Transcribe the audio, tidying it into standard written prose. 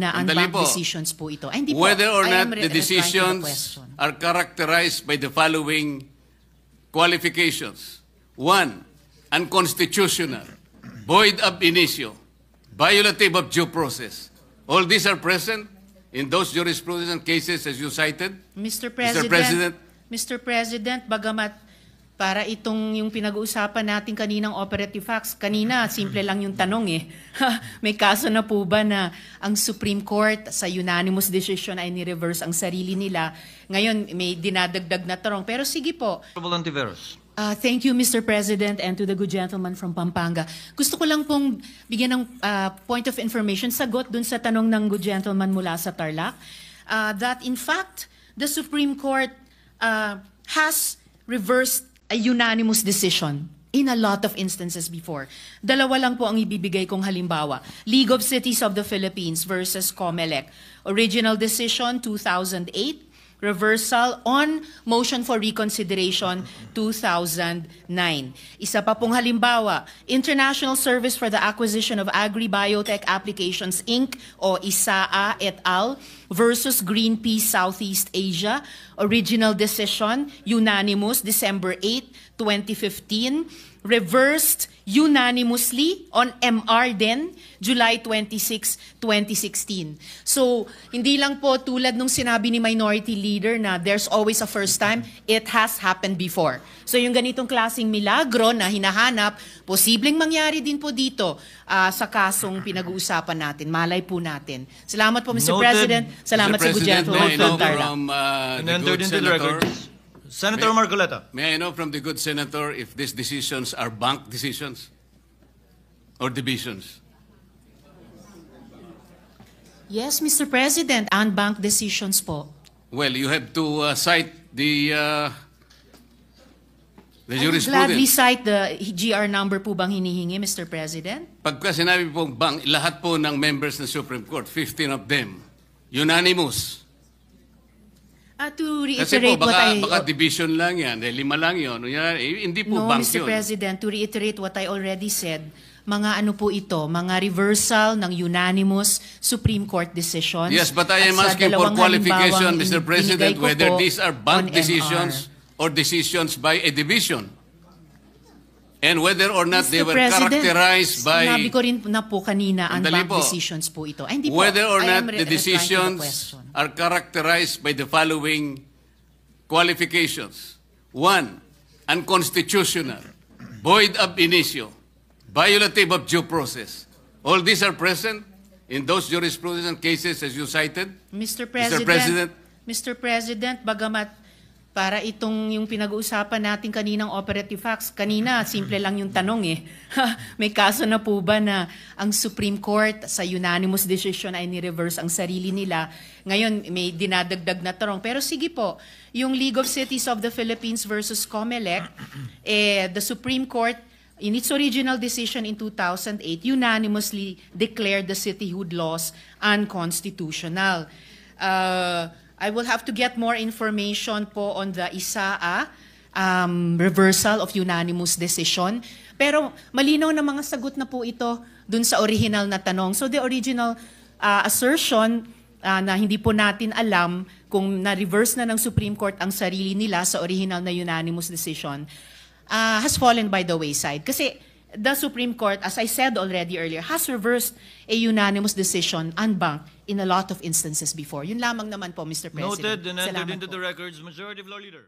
Unbank po. decisions po ito. Ay, hindi po. Whether or I am not the replying to the decisions question. are characterized by the following qualifications. 1, unconstitutional, void ab initio, violative of due process. All these are present in those jurisprudence and cases as you cited. Mr. President, Bagamat para itong yung pinag-uusapan natin kaninang operative facts, kanina simple lang yung tanong eh. May kaso na po ba na ang Supreme Court sa unanimous decision ay ni-reverse ang sarili nila? Ngayon may dinadagdag na tanong. Pero sige po. Thank you, Mr. President, and to the good gentleman from Pampanga. Gusto ko lang pong bigyan ng point of information, sagot dun sa tanong ng good gentleman mula sa Tarlac, that in fact, the Supreme Court has reversed a unanimous decision in a lot of instances before. Dalawa lang po ang ibibigay kong halimbawa. League of Cities of the Philippines versus COMELEC. Original decision, 2008. Reversal on motion for reconsideration 2009. Isa pa pong halimbawa, International Service for the Acquisition of Agri-Biotech Applications Inc. o ISAA et al. Versus Greenpeace Southeast Asia. Original decision, unanimous, December 8, 2015. Reversed unanimously on MR din, July 26, 2016. So, hindi lang po tulad nung sinabi ni Minority Leader na there's always a first time, it has happened before. So, yung ganitong klaseng milagro na hinahanap, posibleng mangyari din po dito sa kasong pinag-uusapan natin. Malay po natin. Salamat po, Mr. President. Salamat sa good gentleman from Tarlac. the good Senator, Senator Marcoleta. may I know from the good Senator if these decisions are bank decisions or divisions? Yes, Mr. President, unbank decisions po. Well, you have to cite the I would gladly jurisprudence. cite the GR number po bang hinihingi, Mr. President? Pagka sinabi pong bank, lahat po ng members ng Supreme Court, 15 of them, unanimous. To Kasi po, reiterate what I... baka division lang yan, 5 lang yun. Hindi po No, bank Mr. yun. President, to reiterate what I already said, mga ano po ito, mga reversal ng unanimous Supreme Court decisions. Yes, but I am At sa asking for dalawang qualification, halimbawang Mr. President, binigay ko whether po these are bank on decisions MR. or decisions by a division. And whether or not they Mr. were President, characterized by... sinabi ko rin na po kanina, Sandali unbank po. decisions po ito. Ay, hindi po. Whether or I not am the replying to the decisions question. are characterized by the following qualifications. 1, unconstitutional, void ab initio, violative of due process. All these are present in those jurisprudence and cases as you cited. Mr. President, bagamat para itong yung pinag-uusapan natin kaninang operative facts, kanina simple lang yung tanong eh. May kaso na po ba na ang Supreme Court sa unanimous decision ay ni-reverse ang sarili nila? Ngayon may dinadagdag na tanong. Pero sige po, yung League of Cities of the Philippines versus COMELEC, the Supreme Court in its original decision in 2008 unanimously declared the cityhood laws unconstitutional. I will have to get more information po on the ISAA reversal of unanimous decision. Pero malinaw na mga sagot na po ito dun sa original na tanong. So the original assertion na hindi po natin alam kung na-reverse na ng Supreme Court ang sarili nila sa original na unanimous decision has fallen by the wayside. Kasi the Supreme Court, as I said already earlier, has reversed a unanimous decision unbank in a lot of instances before. Yun lamang naman po, Mr. President. Noted and entered Salamat into po. the records, Majority Floor Leader.